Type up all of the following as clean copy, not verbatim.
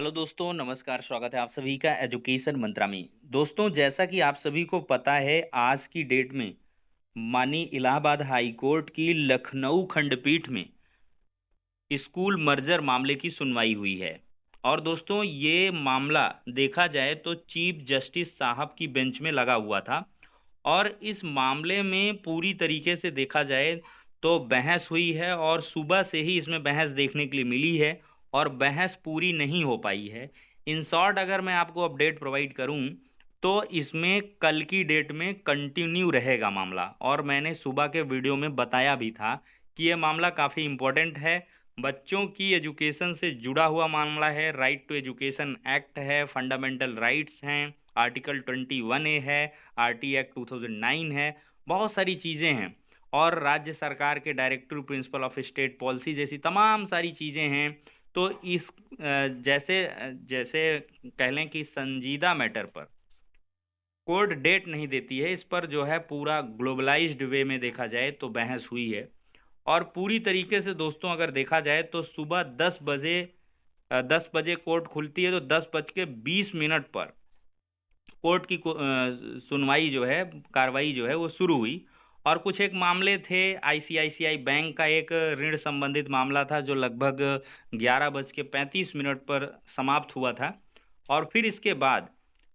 Hello दोस्तों, नमस्कार। स्वागत है आप सभी का एजुकेशन मंत्रा में। दोस्तों, जैसा कि आप सभी को पता है, आज की डेट में माननीय इलाहाबाद हाई कोर्ट की लखनऊ खंडपीठ में स्कूल मर्जर मामले की सुनवाई हुई है। और दोस्तों, ये मामला देखा जाए तो चीफ जस्टिस साहब की बेंच में लगा हुआ था। और इस मामले में पूरी तरीके से देखा जाए तो बहस हुई है, और सुबह से ही इसमें बहस देखने के लिए मिली है, और बहस पूरी नहीं हो पाई है। इन शॉर्ट अगर मैं आपको अपडेट प्रोवाइड करूं तो इसमें कल की डेट में कंटिन्यू रहेगा मामला। और मैंने सुबह के वीडियो में बताया भी था कि ये मामला काफ़ी इम्पोर्टेंट है, बच्चों की एजुकेशन से जुड़ा हुआ मामला है। राइट टू एजुकेशन एक्ट है, फंडामेंटल राइट्स हैं, आर्टिकल 21A है, आरटी एक्ट 2009 है, बहुत सारी चीज़ें हैं। और राज्य सरकार के directive principle of state policy जैसी तमाम सारी चीज़ें हैं। तो इस जैसे जैसे कह लें कि संजीदा मैटर पर कोर्ट डेट नहीं देती है, इस पर जो है पूरा ग्लोबलाइज्ड वे में देखा जाए तो बहस हुई है। और पूरी तरीके से दोस्तों अगर देखा जाए तो सुबह 10 बजे कोर्ट खुलती है, तो 10:20 पर कोर्ट की सुनवाई जो है, कार्रवाई जो है वो शुरू हुई। और कुछ एक मामले थे, आईसीआईसीआई बैंक का एक ऋण संबंधित मामला था जो लगभग 11:35 पर समाप्त हुआ था। और फिर इसके बाद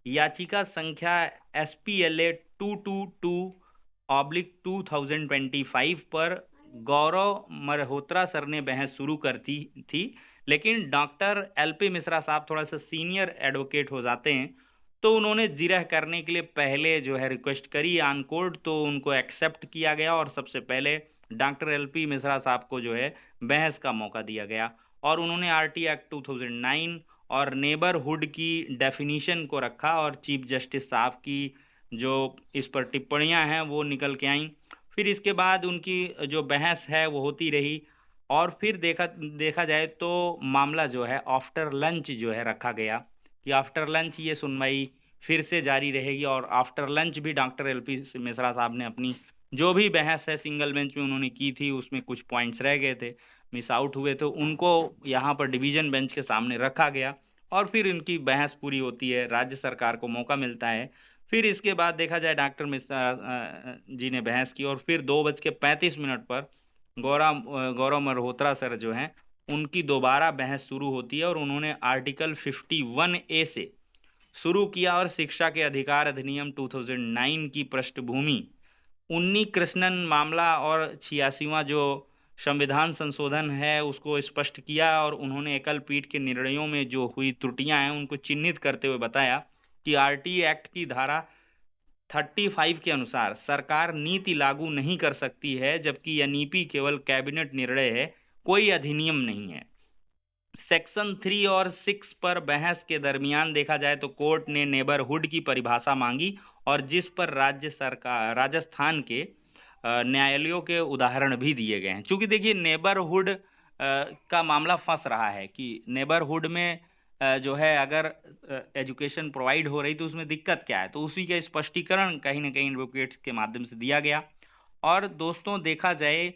याचिका संख्या SPLA 222/2025 पर गौरव मल्होत्रा सर ने बहस शुरू कर दी थी। लेकिन डॉक्टर LP मिश्रा साहब थोड़ा सा सीनियर एडवोकेट हो जाते हैं, तो उन्होंने जिरह करने के लिए पहले जो है रिक्वेस्ट करी ऑन कोर्ट, तो उनको एक्सेप्ट किया गया और सबसे पहले डॉक्टर LP मिश्रा साहब को जो है बहस का मौका दिया गया। और उन्होंने RT एक्ट 2009 और नेबरहुड की डेफिनीशन को रखा, और चीफ जस्टिस साहब की जो इस पर टिप्पणियां हैं वो निकल के आईं। फिर इसके बाद उनकी जो बहस है वो होती रही। और फिर देखा देखा जाए तो मामला जो है आफ्टर लंच जो है रखा गया कि आफ्टर लंच ये सुनवाई फिर से जारी रहेगी। और आफ्टर लंच भी डॉक्टर LP मिश्रा साहब ने अपनी जो भी बहस है सिंगल बेंच में उन्होंने की थी, उसमें कुछ पॉइंट्स रह गए थे, मिस आउट हुए, तो उनको यहाँ पर डिवीजन बेंच के सामने रखा गया। और फिर इनकी बहस पूरी होती है, राज्य सरकार को मौका मिलता है। फिर इसके बाद देखा जाए डॉक्टर मिश्रा जी ने बहस की, और फिर 2:35 पर गौरव मल्होत्रा सर जो हैं उनकी दोबारा बहस शुरू होती है, और उन्होंने आर्टिकल 51A से शुरू किया। और शिक्षा के अधिकार अधिनियम 2009 की पृष्ठभूमि, उन्नी कृष्णन मामला और 86वां जो संविधान संशोधन है उसको स्पष्ट किया। और उन्होंने एकल पीठ के निर्णयों में जो हुई त्रुटियां हैं उनको चिन्हित करते हुए बताया कि RT एक्ट की धारा 35 के अनुसार सरकार नीति लागू नहीं कर सकती है, जबकि NEP केवल कैबिनेट निर्णय है, कोई अधिनियम नहीं है। सेक्शन 3 और 6 पर बहस के दरमियान देखा जाए तो कोर्ट ने नेबरहुड की परिभाषा मांगी, और जिस पर राज्य सरकार राजस्थान के न्यायालयों के उदाहरण भी दिए गए हैं। क्योंकि देखिए नेबरहुड का मामला फंस रहा है कि नेबरहुड में जो है अगर एजुकेशन प्रोवाइड हो रही तो उसमें दिक्कत क्या है, तो उसी का स्पष्टीकरण कहीं ना कहीं एडवोकेट्स के माध्यम से दिया गया। और दोस्तों देखा जाए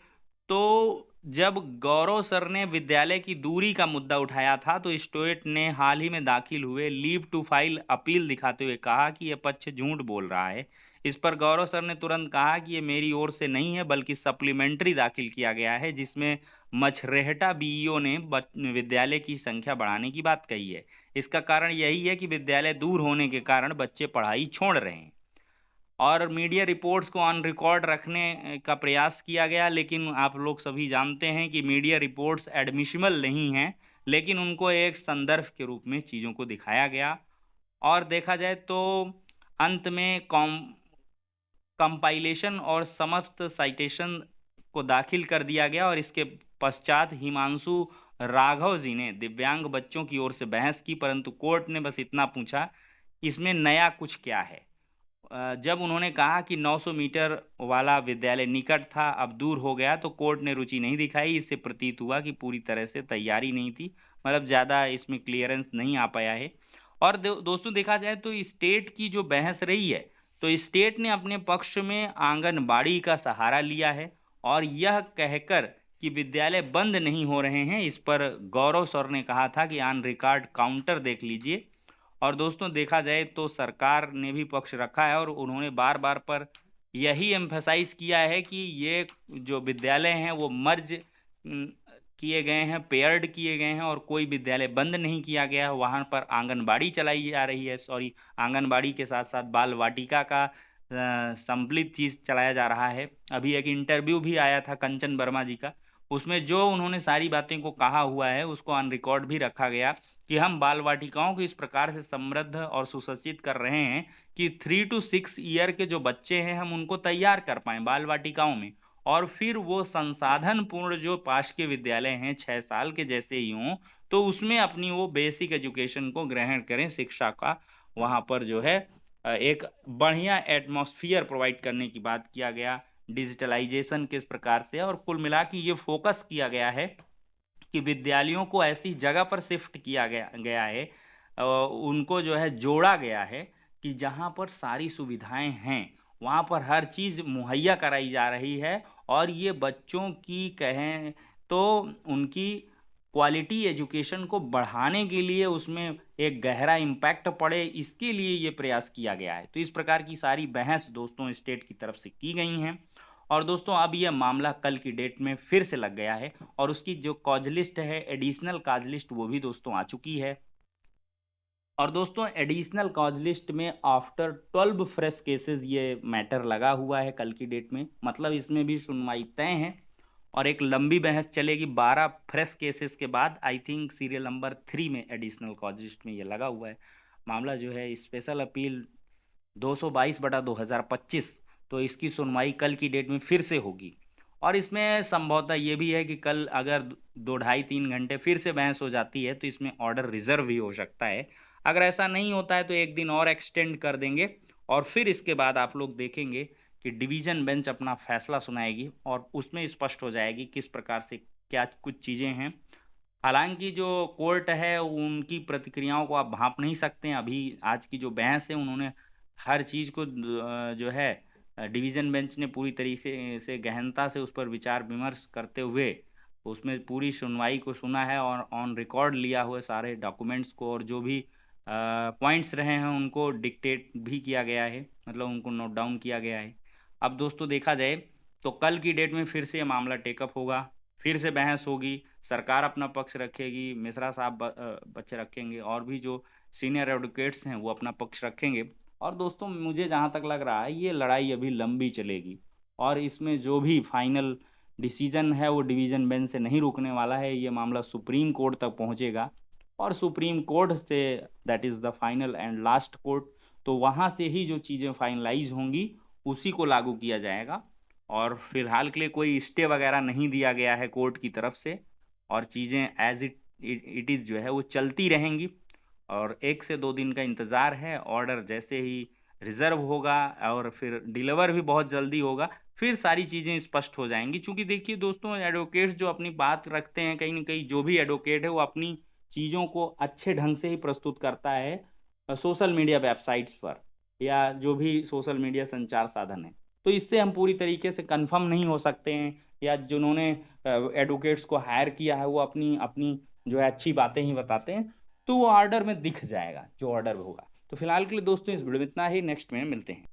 तो जब गौरव सर ने विद्यालय की दूरी का मुद्दा उठाया था, तो स्टेट ने हाल ही में दाखिल हुए लीव टू फाइल अपील दिखाते हुए कहा कि यह पक्ष झूठ बोल रहा है। इस पर गौरव सर ने तुरंत कहा कि ये मेरी ओर से नहीं है, बल्कि सप्लीमेंट्री दाखिल किया गया है, जिसमें मछरेहटा BEO ने विद्यालय की संख्या बढ़ाने की बात कही है। इसका कारण यही है कि विद्यालय दूर होने के कारण बच्चे पढ़ाई छोड़ रहे हैं। और मीडिया रिपोर्ट्स को ऑन रिकॉर्ड रखने का प्रयास किया गया, लेकिन आप लोग सभी जानते हैं कि मीडिया रिपोर्ट्स एडमिसिबल नहीं हैं, लेकिन उनको एक संदर्भ के रूप में चीज़ों को दिखाया गया। और देखा जाए तो अंत में कंपाइलेशन और समस्त साइटेशन को दाखिल कर दिया गया। और इसके पश्चात हिमांशु राघव जी ने दिव्यांग बच्चों की ओर से बहस की, परंतु कोर्ट ने बस इतना पूछा इसमें नया कुछ क्या है। जब उन्होंने कहा कि 900 मीटर वाला विद्यालय निकट था, अब दूर हो गया, तो कोर्ट ने रुचि नहीं दिखाई। इससे प्रतीत हुआ कि पूरी तरह से तैयारी नहीं थी, मतलब ज़्यादा इसमें क्लियरेंस नहीं आ पाया है। और दोस्तों देखा जाए तो स्टेट की जो बहस रही है, तो स्टेट ने अपने पक्ष में आंगनबाड़ी का सहारा लिया है, और यह कहकर कि विद्यालय बंद नहीं हो रहे हैं, इस पर गौरव सर ने कहा था कि ऑन रिकॉर्ड काउंटर देख लीजिए। और दोस्तों देखा जाए तो सरकार ने भी पक्ष रखा है और उन्होंने बार बार पर यही एम्फसाइज किया है कि ये जो विद्यालय हैं वो मर्ज किए गए हैं, पेयर्ड किए गए हैं और कोई विद्यालय बंद नहीं किया गया है। वहाँ पर आंगनबाड़ी चलाई जा रही है, सॉरी, आंगनबाड़ी के साथ साथ बाल वाटिका का सम्मिलित चीज़ चलाया जा रहा है। अभी एक इंटरव्यू भी आया था कंचन वर्मा जी का, उसमें जो उन्होंने सारी बातें को कहा हुआ है उसको ऑन रिकॉर्ड भी रखा गया कि हम बाल वाटिकाओं को इस प्रकार से समृद्ध और सुसज्जित कर रहे हैं कि 3 to 6 ईयर के जो बच्चे हैं हम उनको तैयार कर पाएं बाल वाटिकाओं में, और फिर वो संसाधन पूर्ण जो पास के विद्यालय हैं 6 साल के जैसे ही हों, तो उसमें अपनी वो बेसिक एजुकेशन को ग्रहण करें, शिक्षा का वहाँ पर जो है एक बढ़िया एटमॉस्फियर प्रोवाइड करने की बात किया गया। डिजिटलाइजेशन किस प्रकार से, और कुल मिला के ये फोकस किया गया है कि विद्यालयों को ऐसी जगह पर शिफ्ट किया गया है, उनको जो है जोड़ा गया है कि जहाँ पर सारी सुविधाएं हैं, वहाँ पर हर चीज़ मुहैया कराई जा रही है। और ये बच्चों की कहें तो उनकी क्वालिटी एजुकेशन को बढ़ाने के लिए उसमें एक गहरा इम्पैक्ट पड़े, इसके लिए ये प्रयास किया गया है। तो इस प्रकार की सारी बहस दोस्तों स्टेट की तरफ से की गई हैं। और दोस्तों अब यह मामला कल की डेट में फिर से लग गया है और उसकी जो कॉज लिस्ट है, एडिशनल कॉज लिस्ट, वो भी दोस्तों आ चुकी है। और दोस्तों एडिशनल कॉज लिस्ट में आफ्टर 12 फ्रेश केसेस ये मैटर लगा हुआ है कल की डेट में, मतलब इसमें भी सुनवाई तय है और एक लंबी बहस चलेगी। 12 फ्रेश केसेस के बाद आई थिंक सीरियल नंबर 3 में एडिशनल कॉज लिस्ट में ये लगा हुआ है। मामला जो है स्पेशल अपील 222/2025, तो इसकी सुनवाई कल की डेट में फिर से होगी। और इसमें संभवतः ये भी है कि कल अगर 2 ढाई 3 घंटे फिर से बहस हो जाती है तो इसमें ऑर्डर रिजर्व भी हो सकता है। अगर ऐसा नहीं होता है तो एक दिन और एक्सटेंड कर देंगे और फिर इसके बाद आप लोग देखेंगे कि डिवीजन बेंच अपना फैसला सुनाएगी और उसमें स्पष्ट हो जाएगी किस प्रकार से क्या कुछ चीज़ें हैं। हालांकि जो कोर्ट है उनकी प्रतिक्रियाओं को आप भांप नहीं सकते हैं। अभी आज की जो बहस है उन्होंने हर चीज़ को जो है डिवीज़न बेंच ने पूरी तरीके से गहनता से उस पर विचार विमर्श करते हुए उसमें पूरी सुनवाई को सुना है और ऑन रिकॉर्ड लिया हुए सारे डॉक्यूमेंट्स को और जो भी पॉइंट्स रहे हैं उनको डिक्टेट भी किया गया है, मतलब उनको नोट डाउन किया गया है। अब दोस्तों देखा जाए तो कल की डेट में फिर से ये मामला टेकअप होगा, फिर से बहस होगी, सरकार अपना पक्ष रखेगी, मिश्रा साहब बच्चे रखेंगे और भी जो सीनियर एडवोकेट्स हैं वो अपना पक्ष रखेंगे। और दोस्तों मुझे जहाँ तक लग रहा है ये लड़ाई अभी लंबी चलेगी और इसमें जो भी फाइनल डिसीजन है वो डिवीज़न बेंच से नहीं रुकने वाला है। ये मामला सुप्रीम कोर्ट तक पहुँचेगा और सुप्रीम कोर्ट से, that is the final and last court, तो वहाँ से ही जो चीज़ें फाइनलाइज होंगी उसी को लागू किया जाएगा। और फिलहाल के लिए कोई स्टे वगैरह नहीं दिया गया है कोर्ट की तरफ से और चीज़ें एज इट इज़ जो है वो चलती रहेंगी। और 1 से 2 दिन का इंतज़ार है, ऑर्डर जैसे ही रिजर्व होगा और फिर डिलीवर भी बहुत जल्दी होगा, फिर सारी चीज़ें स्पष्ट हो जाएंगी। क्योंकि देखिए दोस्तों एडवोकेट्स जो अपनी बात रखते हैं, कहीं ना कहीं जो भी एडवोकेट है वो अपनी चीज़ों को अच्छे ढंग से ही प्रस्तुत करता है सोशल मीडिया वेबसाइट्स पर या जो भी सोशल मीडिया संचार साधन है। तो इससे हम पूरी तरीके से कंफर्म नहीं हो सकते हैं या जिन्होंने एडवोकेट्स को हायर किया है वो अपनी अपनी जो है अच्छी बातें ही बताते हैं, तो वो ऑर्डर में दिख जाएगा जो ऑर्डर होगा। तो फिलहाल के लिए दोस्तों इस वीडियो में इतना ही, नेक्स्ट में मिलते हैं।